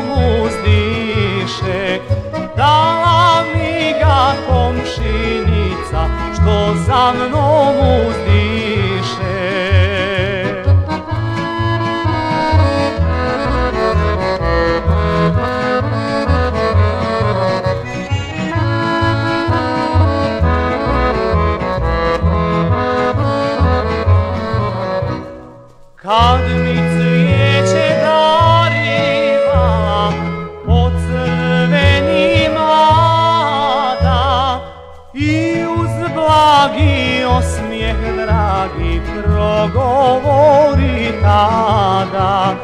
mnom uzdiše. Dala mi ga komšinica što za mnom uzdiše. Kad mi cvijeće darivala po crveni mlada i uz blagi osmijeh dragi progovori tada,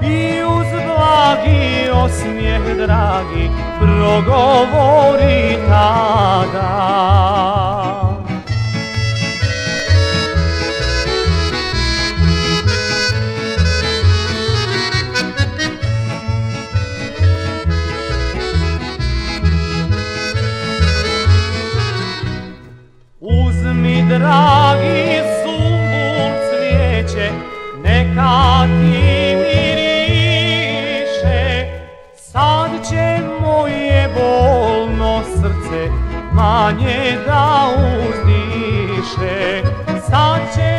i uz blagi osmijeh dragi progovori tada. Uzmi, dragi zumbul cvijeće, neka ti miriše. Sad će moje bolno srce manje da uzdiše. Sad će